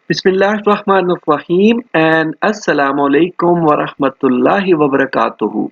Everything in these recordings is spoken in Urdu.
Bismillahirrahmanirrahim and Assalamu alaikum wa rahmatullahi wa barakatuhu.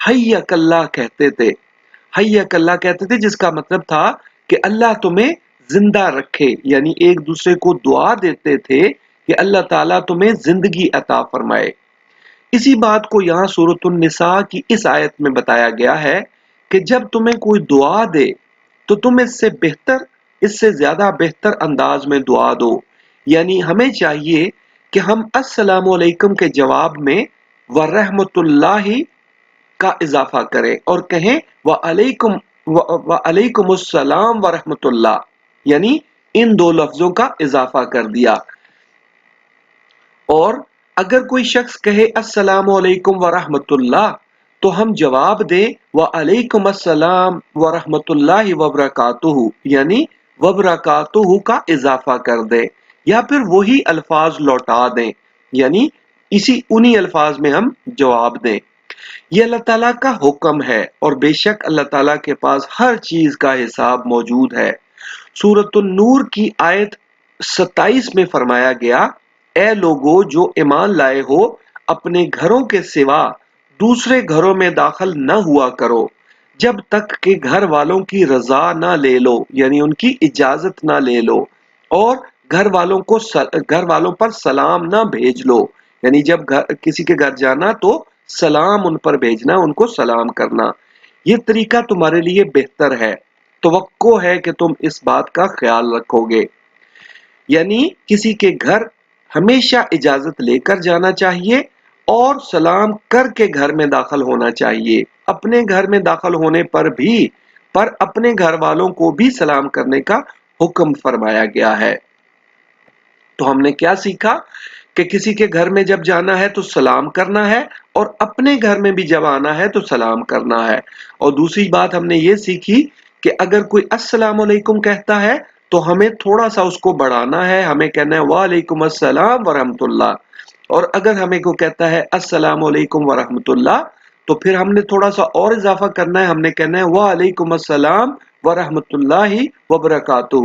حیک اللہ کہتے تھے، حیک اللہ کہتے تھے، جس کا مطلب تھا کہ اللہ تمہیں زندہ رکھے، یعنی ایک دوسرے کو دعا دیتے تھے کہ اللہ تعالیٰ تمہیں زندگی عطا فرمائے۔ اسی بات کو یہاں سورۃ النساء کی اس آیت میں بتایا گیا ہے کہ جب تمہیں کوئی دعا دے تو تم اس سے زیادہ بہتر انداز میں دعا دو، یعنی ہمیں چاہیے کہ ہم السلام علیکم کے جواب میں ورحمۃ اللہ کا اضافہ کریں اور کہیں وعلیکم السلام ورحمۃ اللہ، یعنی ان دو لفظوں کا اضافہ کر دیا۔ اور اگر کوئی شخص کہے السلام علیکم ورحمۃ اللہ تو ہم جواب دیں وعلیکم السلام ورحمۃ اللہ وبرکاتہ، یعنی وبرکاتہ کا اضافہ کر دیں، یا پھر وہی الفاظ لوٹا دیں، یعنی انہی الفاظ میں ہم جواب دیں۔ یہ اللہ تعالیٰ کا حکم ہے، اور بے شک اللہ تعالیٰ کے پاس ہر چیز کا حساب موجود ہے۔ سورۃ النور کی آیت 27 میں فرمایا گیا، اے لوگو جو ایمان لائے ہو، اپنے گھروں کے سوا دوسرے گھروں میں داخل نہ ہوا کرو جب تک کہ گھر والوں کی رضا نہ لے لو، یعنی ان کی اجازت نہ لے لو، اور گھر والوں پر سلام نہ بھیج لو، یعنی جب کسی کے گھر جانا تو سلام ان پر بھیجنا، ان کو سلام کرنا۔ یہ طریقہ تمہارے لیے بہتر ہے، توقع ہے کہ تم اس بات کا خیال رکھو گے، یعنی کسی کے گھر ہمیشہ اجازت لے کر جانا چاہیے اور سلام کر کے گھر میں داخل ہونا چاہیے۔ اپنے گھر میں داخل ہونے پر اپنے گھر والوں کو بھی سلام کرنے کا حکم فرمایا گیا ہے۔ تو ہم نے کیا سیکھا کہ کسی کے گھر میں جب جانا ہے تو سلام کرنا ہے، اور اپنے گھر میں بھی جب آنا ہے تو سلام کرنا ہے۔ اور دوسری بات ہم نے یہ سیکھی کہ اگر کوئی السلام علیکم کہتا ہے تو ہمیں تھوڑا سا اس کو بڑھانا ہے، ہمیں کہنا ہے وعلیکم السلام ورحمۃ اللہ، اور اگر ہمیں کو کہتا ہے السلام علیکم ورحمۃ اللہ تو پھر ہم نے تھوڑا سا اور اضافہ کرنا ہے، ہم نے کہنا ہے وعلیکم السلام ورحمۃ اللہ وبرکاتہ،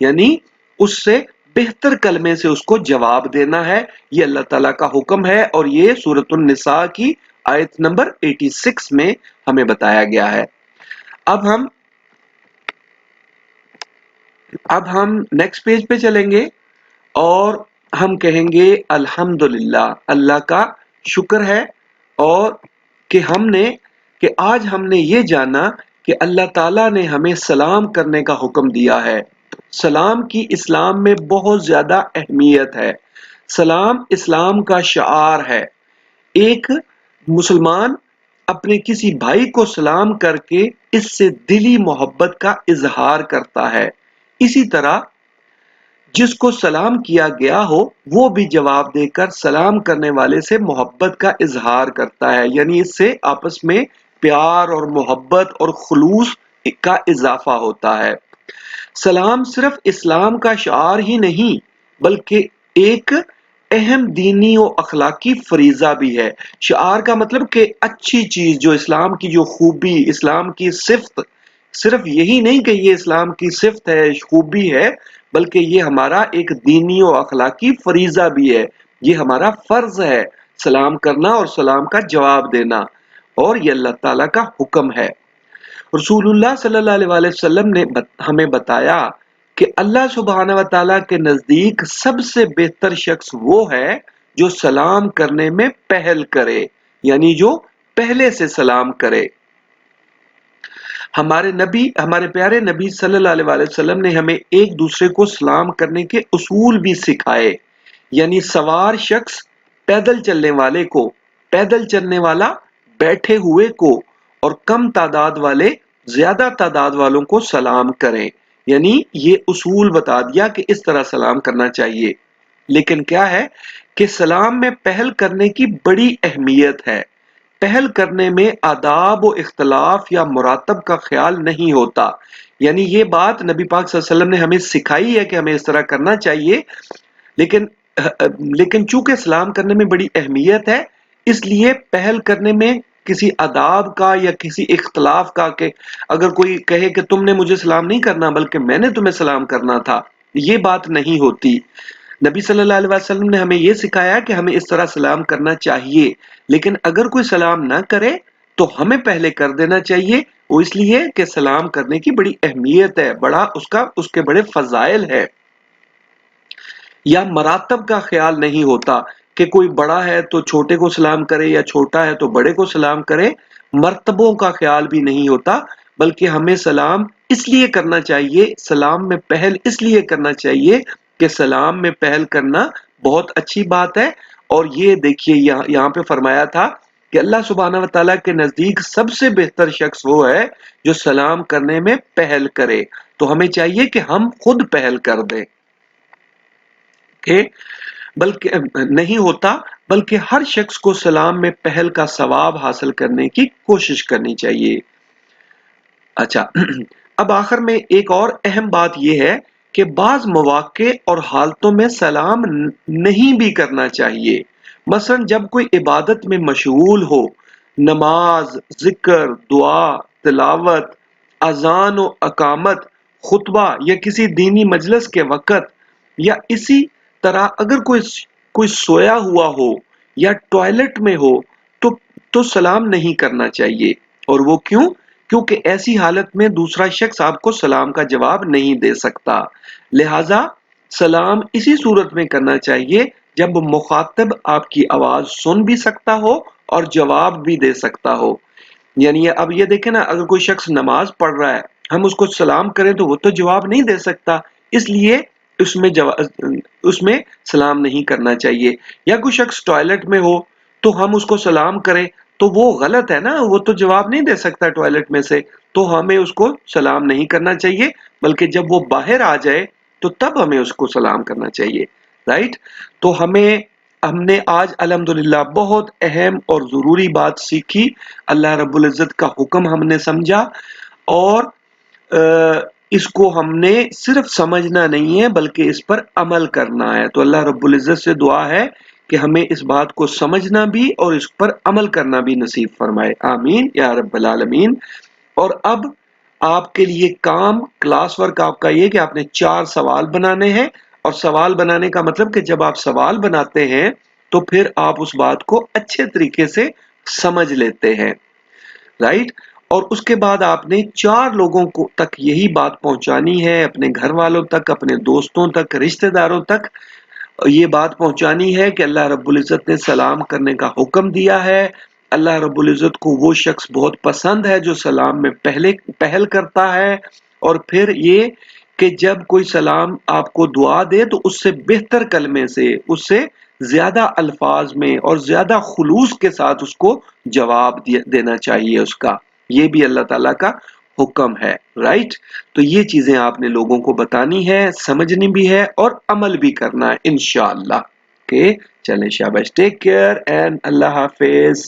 یعنی اس سے بہتر کلمے سے اس کو جواب دینا ہے۔ یہ اللہ تعالیٰ کا حکم ہے، اور یہ سورۃ النساء کی آیت نمبر 86 میں ہمیں بتایا گیا ہے۔ اب ہم نیکسٹ پیج پہ چلیں گے اور ہم کہیں گے الحمدللہ، اللہ کا شکر ہے، اور کہ آج ہم نے یہ جانا کہ اللہ تعالیٰ نے ہمیں سلام کرنے کا حکم دیا ہے۔ سلام کی اسلام میں بہت زیادہ اہمیت ہے۔ سلام اسلام کا شعار ہے۔ ایک مسلمان اپنے کسی بھائی کو سلام کر کے اس سے دلی محبت کا اظہار کرتا ہے۔ اسی طرح جس کو سلام کیا گیا ہو وہ بھی جواب دے کر سلام کرنے والے سے محبت کا اظہار کرتا ہے، یعنی اس سے آپس میں پیار اور محبت اور خلوص کا اضافہ ہوتا ہے۔ سلام صرف اسلام کا شعار ہی نہیں بلکہ ایک اہم دینی و اخلاقی فریضہ بھی ہے۔ شعار کا مطلب کہ اچھی چیز، جو اسلام کی جو خوبی، اسلام کی صفت، صرف یہی نہیں کہ یہ اسلام کی صفت ہے، خوبی ہے، بلکہ یہ ہمارا ایک دینی و اخلاقی فریضہ بھی ہے، یہ ہمارا فرض ہے سلام کرنا اور سلام کا جواب دینا، اور یہ اللہ تعالیٰ کا حکم ہے۔ رسول اللہ صلی اللہ علیہ وسلم نے ہمیں بتایا کہ اللہ سبحانہ و تعالیٰ کے نزدیک سب سے بہتر شخص وہ ہے جو سلام کرنے میں پہل کرے، یعنی جو پہلے سے سلام کرے۔ ہمارے پیارے نبی صلی اللہ علیہ وسلم نے ہمیں ایک دوسرے کو سلام کرنے کے اصول بھی سکھائے، یعنی سوار شخص پیدل چلنے والے کو، پیدل چلنے والا بیٹھے ہوئے کو، اور کم تعداد والے زیادہ تعداد والوں کو سلام کریں، یعنی یہ اصول بتا دیا کہ اس طرح سلام کرنا چاہیے۔ لیکن کیا ہے کہ سلام میں پہل کرنے کی بڑی اہمیت ہے۔ پہل کرنے میں آداب و اختلاف یا مراتب کا خیال نہیں ہوتا، یعنی یہ بات نبی پاک صلی اللہ علیہ وسلم نے ہمیں سکھائی ہے کہ ہمیں اس طرح کرنا چاہیے، لیکن چونکہ سلام کرنے میں بڑی اہمیت ہے، اس لیے پہل کرنے میں کسی آداب کا یا کسی اختلاف کا، کہ اگر کوئی کہے کہ تم نے مجھے سلام نہیں کرنا بلکہ میں نے تمہیں سلام کرنا تھا، یہ بات نہیں ہوتی۔ نبی صلی اللہ علیہ وسلم نے ہمیں یہ سکھایا کہ ہمیں اس طرح سلام کرنا چاہیے، لیکن اگر کوئی سلام نہ کرے تو ہمیں پہلے کر دینا چاہیے، وہ اس لیے کہ سلام کرنے کی بڑی اہمیت ہے، اس کے بڑے فضائل ہے۔ یا مراتب کا خیال نہیں ہوتا کہ کوئی بڑا ہے تو چھوٹے کو سلام کرے یا چھوٹا ہے تو بڑے کو سلام کرے، مرتبوں کا خیال بھی نہیں ہوتا، بلکہ ہمیں سلام اس لیے کرنا چاہیے، سلام میں پہل اس لیے کرنا چاہیے کہ سلام میں پہل کرنا بہت اچھی بات ہے۔ اور یہ دیکھیے یہاں پہ فرمایا تھا کہ اللہ سبحانہ وتعالیٰ کے نزدیک سب سے بہتر شخص وہ ہے جو سلام کرنے میں پہل کرے، تو ہمیں چاہیے کہ ہم خود پہل کر دیں کہ بلکہ نہیں ہوتا، بلکہ ہر شخص کو سلام میں پہل کا ثواب حاصل کرنے کی کوشش کرنی چاہیے۔ اچھا، اب آخر میں ایک اور اہم بات یہ ہے کہ بعض مواقع اور حالتوں میں سلام نہیں بھی کرنا چاہیے۔ مثلا جب کوئی عبادت میں مشغول ہو، نماز، ذکر، دعا، تلاوت، اذان و اقامت، خطبہ یا کسی دینی مجلس کے وقت، یا اسی طرح اگر کوئی سویا ہوا ہو یا ٹوائلٹ میں ہو تو سلام نہیں کرنا چاہیے۔ اور وہ کیونکہ ایسی حالت میں دوسرا شخص آپ کو سلام کا جواب نہیں دے سکتا، لہذا سلام اسی صورت میں کرنا چاہیے جب مخاطب آپ کی آواز سن بھی سکتا ہو اور جواب بھی دے سکتا ہو۔ یعنی اب یہ دیکھیں نا، اگر کوئی شخص نماز پڑھ رہا ہے، ہم اس کو سلام کریں تو وہ تو جواب نہیں دے سکتا، اس لیے اس میں سلام نہیں کرنا چاہیے۔ یا کوئی شخص ٹوائلٹ میں ہو تو ہم اس کو سلام کریں تو وہ غلط ہے نا، وہ تو جواب نہیں دے سکتا ٹوائلٹ میں سے، تو ہمیں اس کو سلام نہیں کرنا چاہیے، بلکہ جب وہ باہر آ جائے تو تب ہمیں اس کو سلام کرنا چاہیے، رائٹ؟ تو ہم نے آج الحمدللہ بہت اہم اور ضروری بات سیکھی، اللہ رب العزت کا حکم ہم نے سمجھا، اور اس کو ہم نے صرف سمجھنا نہیں ہے بلکہ اس پر عمل کرنا ہے۔ تو اللہ رب العزت سے دعا ہے کہ ہمیں اس بات کو سمجھنا بھی اور اس پر عمل کرنا بھی نصیب فرمائے، آمین یا رب العالمین۔ اور اب آپ کے لیے کلاس ورک آپ کا یہ کہ آپ نے 4 سوال بنانے ہیں، اور سوال بنانے کا مطلب کہ جب آپ سوال بناتے ہیں تو پھر آپ اس بات کو اچھے طریقے سے سمجھ لیتے ہیں، رائٹ؟ اور اس کے بعد آپ نے 4 لوگوں تک یہی بات پہنچانی ہے، اپنے گھر والوں تک، اپنے دوستوں تک، رشتہ داروں تک یہ بات پہنچانی ہے کہ اللہ رب العزت نے سلام کرنے کا حکم دیا ہے۔ اللہ رب العزت کو وہ شخص بہت پسند ہے جو سلام میں پہل کرتا ہے، اور پھر یہ کہ جب کوئی سلام آپ کو دعا دے تو اس سے بہتر کلمے سے، اس سے زیادہ الفاظ میں اور زیادہ خلوص کے ساتھ اس کو جواب دینا چاہیے اس کا، یہ بھی اللہ تعالیٰ کا حکم ہے، رائٹ؟ تو یہ چیزیں آپ نے لوگوں کو بتانی ہے، سمجھنی بھی ہے اور عمل بھی کرنا ہے انشاءاللہ۔ چلیں شاباش، ٹیک کیئر اینڈ اللہ حافظ۔